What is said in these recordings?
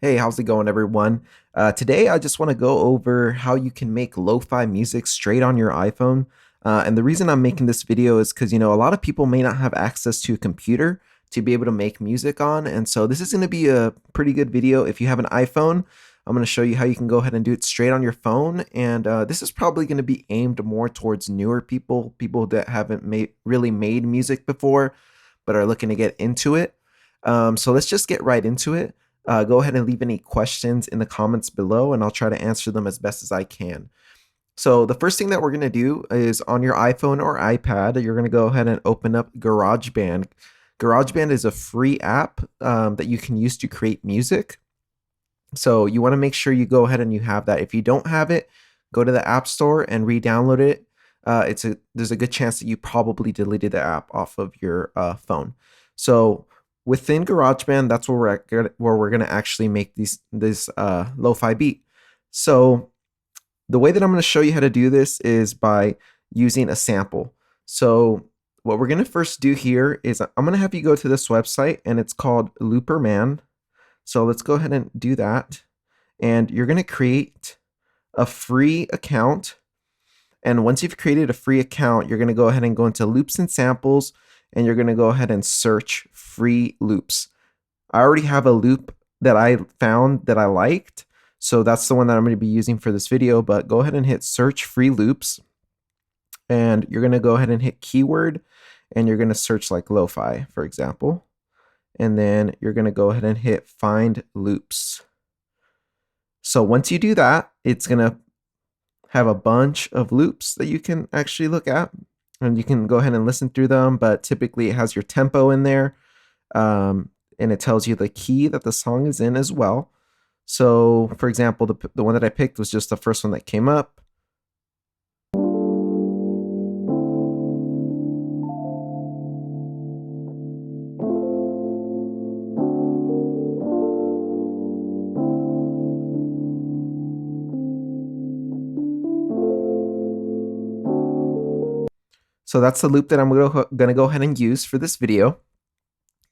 Hey, how's it going, everyone? Today, I just want to go over how you can make lo-fi music straight on your iPhone. And the reason I'm making this video is because, a lot of people may not have access to a computer to be able to make music on. And so this is going to be a pretty good video. If you have an iPhone, I'm going to show you how you can go ahead and do it straight on your phone. And this is probably going to be aimed more towards newer people, people that haven't really made music before, but are looking to get into it. So let's just get right into it. Go ahead and leave any questions in the comments below, and I'll try to answer them as best as I can. So the first thing that we're going to do is on your iPhone or iPad, you're going to go ahead and open up GarageBand. GarageBand is a free app that you can use to create music. So you want to make sure you go ahead and you have that. If you don't have it, go to the App Store and re-download it. There's a good chance that you probably deleted the app off of your phone. So within GarageBand, that's where we're gonna actually make this lo-fi beat. So the way that I'm gonna show you how to do this is by using a sample. So what we're gonna first do here is I'm gonna have you go to this website, and it's called Looperman. So let's go ahead and do that. And you're gonna create a free account. And once you've created a free account, you're gonna go ahead and go into loops and samples, and you're going to go ahead and search free loops. I already have a loop that I found that I liked, so that's the one that I'm going to be using for this video, but go ahead and hit search free loops, and you're going to go ahead and hit keyword, and you're going to search like lo-fi, for example, and then you're going to go ahead and hit find loops. So once you do that, it's going to have a bunch of loops that you can actually look at. And you can go ahead and listen through them, but typically it has your tempo in there, and it tells you the key that the song is in as well. So, for example, the one that I picked was just the first one that came up. So that's the loop that I'm gonna go ahead and use for this video.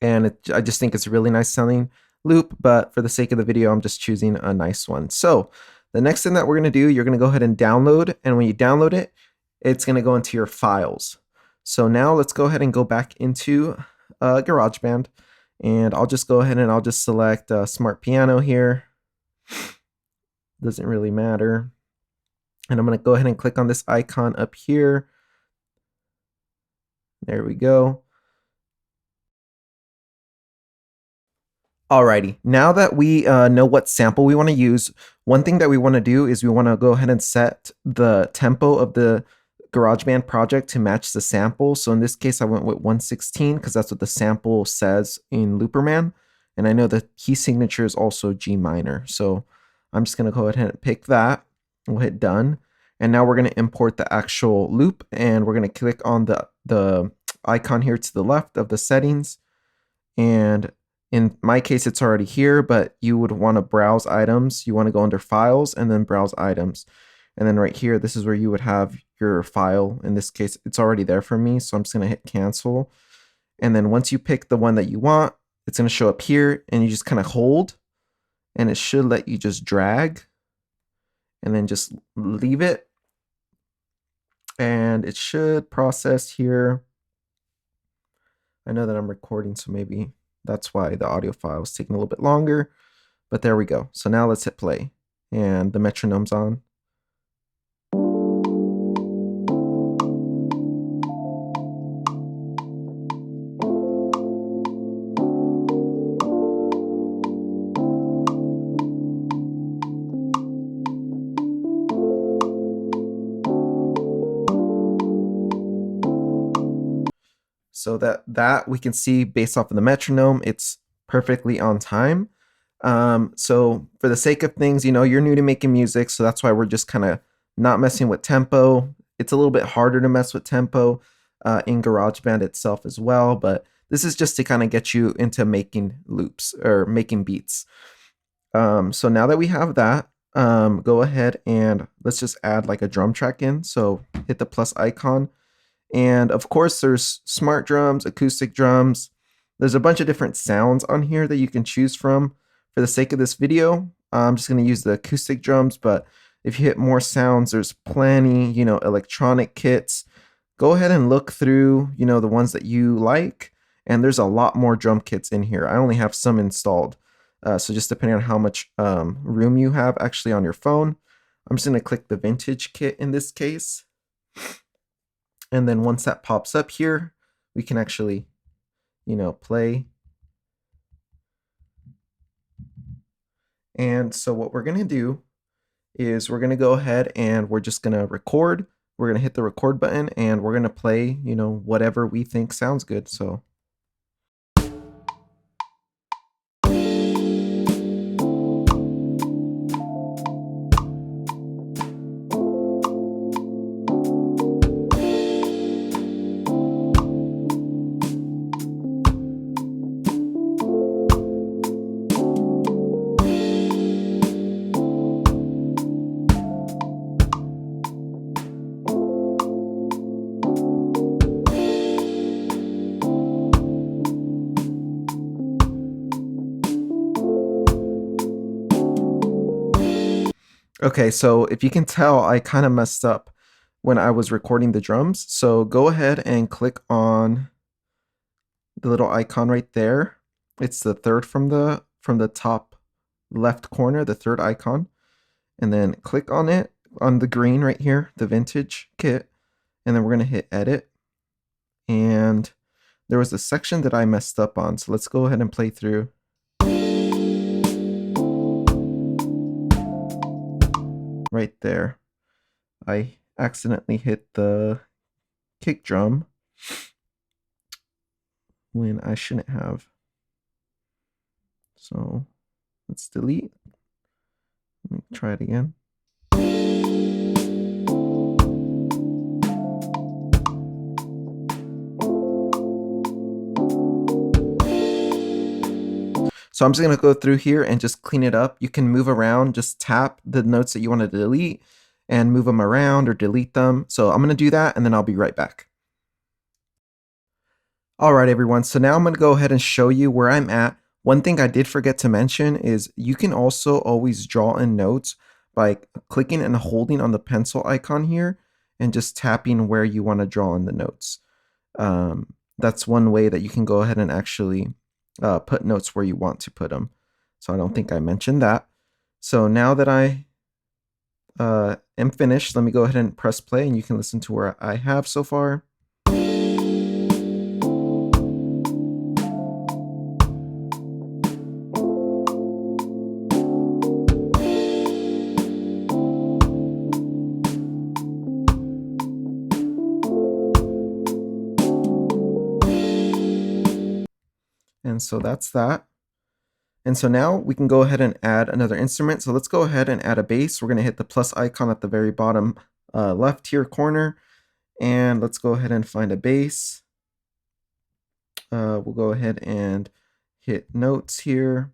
And I just think it's a really nice sounding loop, but for the sake of the video, I'm just choosing a nice one. So the next thing that we're gonna do, you're gonna go ahead and download, and when you download it, it's gonna go into your files. So now let's go ahead and go back into GarageBand, and I'll just go ahead and I'll just select Smart Piano here. Doesn't really matter. And I'm gonna go ahead and click on this icon up here. There we go. Alrighty, now that we know what sample we want to use, one thing that we want to do is we want to go ahead and set the tempo of the GarageBand project to match the sample. So in this case, I went with 116 because that's what the sample says in Looperman. And I know the key signature is also G minor. So I'm just going to go ahead and pick that. We'll hit done. And now we're going to import the actual loop, and we're going to click on the icon here to the left of the settings. And in my case, it's already here, but you would want to browse items. You want to go under files and then browse items. And then right here, this is where you would have your file. In this case, it's already there for me. So I'm just going to hit cancel. And then once you pick the one that you want, it's going to show up here, and you just kind of hold, and it should let you just drag and then just leave it. And it should process here. I know that I'm recording, so maybe that's why the audio file is taking a little bit longer, but there we go. So now let's hit play, and the metronome's on. So that we can see based off of the metronome, it's perfectly on time. So for the sake of things, you're new to making music, so that's why we're just kind of not messing with tempo. It's a little bit harder to mess with tempo in GarageBand itself as well, but this is just to kind of get you into making loops or making beats. So now that we have that, go ahead and let's just add like a drum track in. So hit the plus icon. And of course, there's smart drums, acoustic drums. There's a bunch of different sounds on here that you can choose from. For the sake of this video, I'm just going to use the acoustic drums, but if you hit more sounds, there's plenty, electronic kits. Go ahead and look through, the ones that you like, and there's a lot more drum kits in here. I only have some installed. So just depending on how much room you have actually on your phone, I'm just going to click the vintage kit in this case. And then once that pops up here, we can actually, play. And so what we're going to do is we're going to go ahead and we're just going to record. We're going to hit the record button and we're going to play, whatever we think sounds good. So okay, so if you can tell, I kind of messed up when I was recording the drums. So go ahead and click on the little icon right there. It's the third from the top left corner, the third icon. And then click on it, on the green right here, the vintage kit. And then we're going to hit edit. And there was a section that I messed up on. So let's go ahead and play through. Right there, I accidentally hit the kick drum when I shouldn't have. So let's delete. Let me try it again. So I'm just going to go through here and just clean it up. You can move around, just tap the notes that you want to delete and move them around or delete them. So I'm going to do that and then I'll be right back. All right, everyone. So now I'm going to go ahead and show you where I'm at. One thing I did forget to mention is you can also always draw in notes by clicking and holding on the pencil icon here and just tapping where you want to draw in the notes. That's one way that you can go ahead and actually put notes where you want to put them. So I don't think I mentioned that. So now that I am finished, let me go ahead and press play and you can listen to where I have so far. And so that's that. And so now we can go ahead and add another instrument. So let's go ahead and add a bass. We're going to hit the plus icon at the very bottom left here corner. And let's go ahead and find a bass. We'll go ahead and hit notes here.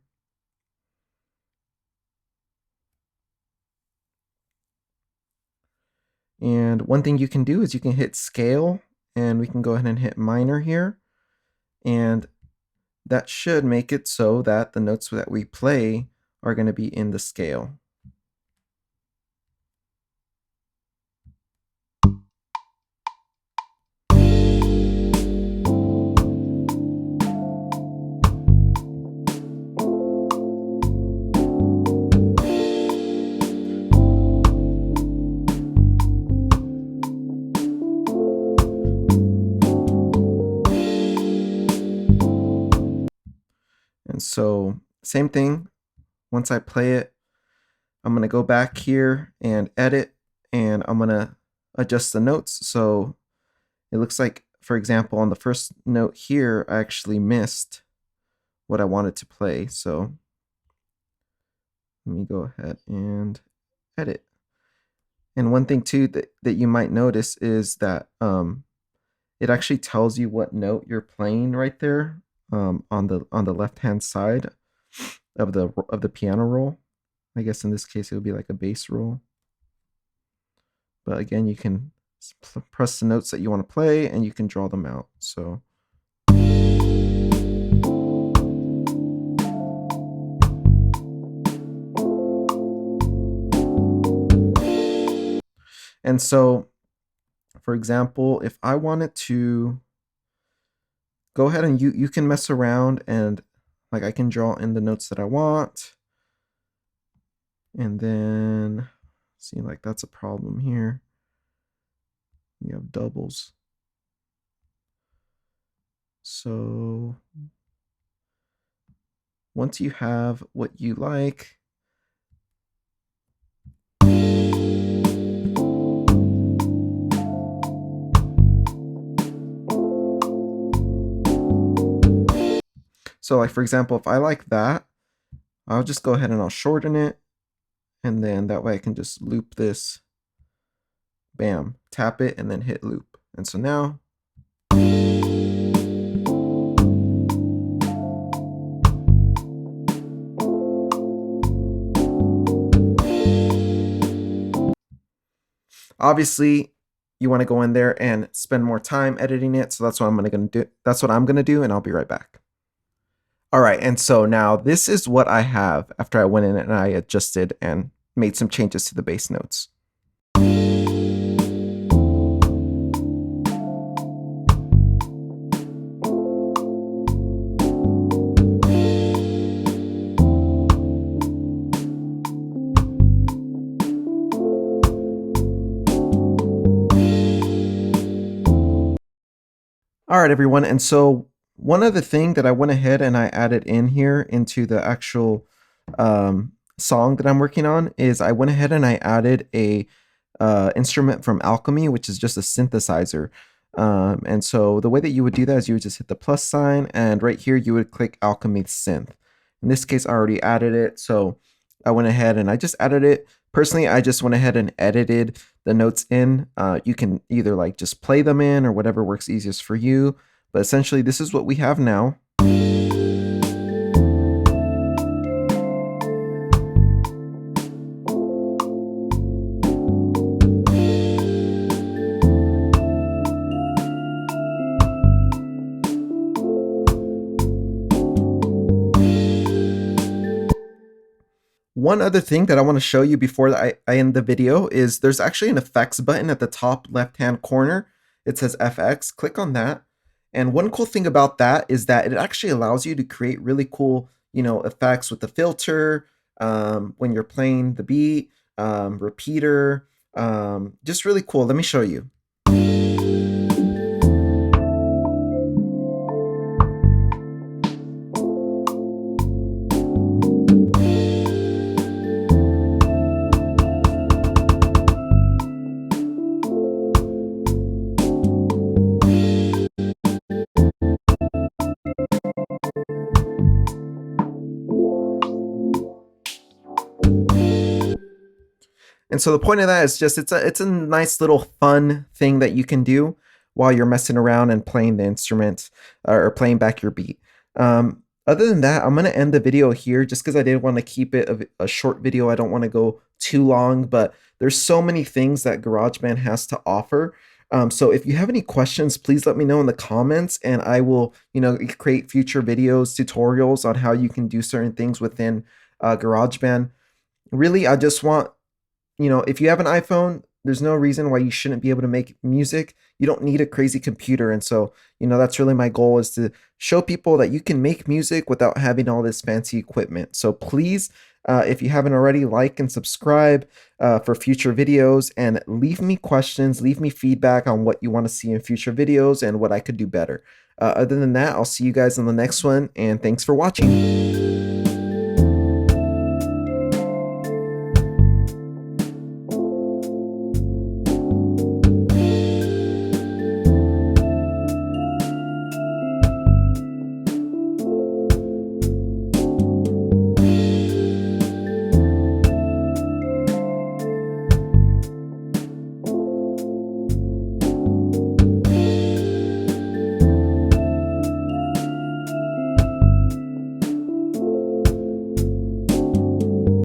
And one thing you can do is you can hit scale and we can go ahead and hit minor here. And that should make it so that the notes that we play are going to be in the scale. And so same thing, once I play it, I'm going to go back here and edit, and I'm going to adjust the notes. So it looks like, for example, on the first note here, I actually missed what I wanted to play. So let me go ahead and edit. And one thing too that you might notice is that it actually tells you what note you're playing right there on the left hand side of the piano roll. I guess in this case it would be like a bass roll. But again, you can press the notes that you want to play and you can draw them out. So And so, for example, if I wanted to go ahead and you can mess around and like I can draw in the notes that I want. And then see, like that's a problem here. We have doubles. So once you have what you like, so like for example, if I like that, I'll just go ahead and I'll shorten it. And then that way I can just loop this, bam, tap it and then hit loop. And so now, obviously you want to go in there and spend more time editing it. So that's what I'm going to do. That's what I'm going to do. And I'll be right back. All right. And so now this is what I have after I went in and I adjusted and made some changes to the bass notes. All right, everyone. And so one other thing that I went ahead and I added in here into the actual song that I'm working on is I went ahead and I added a instrument from Alchemy, which is just a synthesizer. And so the way that you would do that is you would just hit the plus sign, and right here you would click Alchemy Synth. In this case, I already added it, so I went ahead and I just added it. Personally, I just went ahead and edited the notes in. You can either like just play them in or whatever works easiest for you. But essentially, this is what we have now. One other thing that I want to show you before I end the video is there's actually an effects button at the top left-hand corner. It says FX. Click on that. And one cool thing about that is that it actually allows you to create really cool, effects with the filter when you're playing the beat, repeater, just really cool. Let me show you. And so the point of that is just it's a nice little fun thing that you can do while you're messing around and playing the instrument or playing back your beat. Other than that, I'm going to end the video here just because I did want to keep it a short video. I don't want to go too long, but there's so many things that GarageBand has to offer. So if you have any questions, please let me know in the comments, and I will, create future videos, tutorials on how you can do certain things within GarageBand. Really, I just want, if you have an iPhone, there's no reason why you shouldn't be able to make music. You don't need a crazy computer. And so, that's really my goal, is to show people that you can make music without having all this fancy equipment. So please, if you haven't already, like and subscribe for future videos, and leave me questions, leave me feedback on what you want to see in future videos and what I could do better. Other than that, I'll see you guys in the next one, and thanks for watching.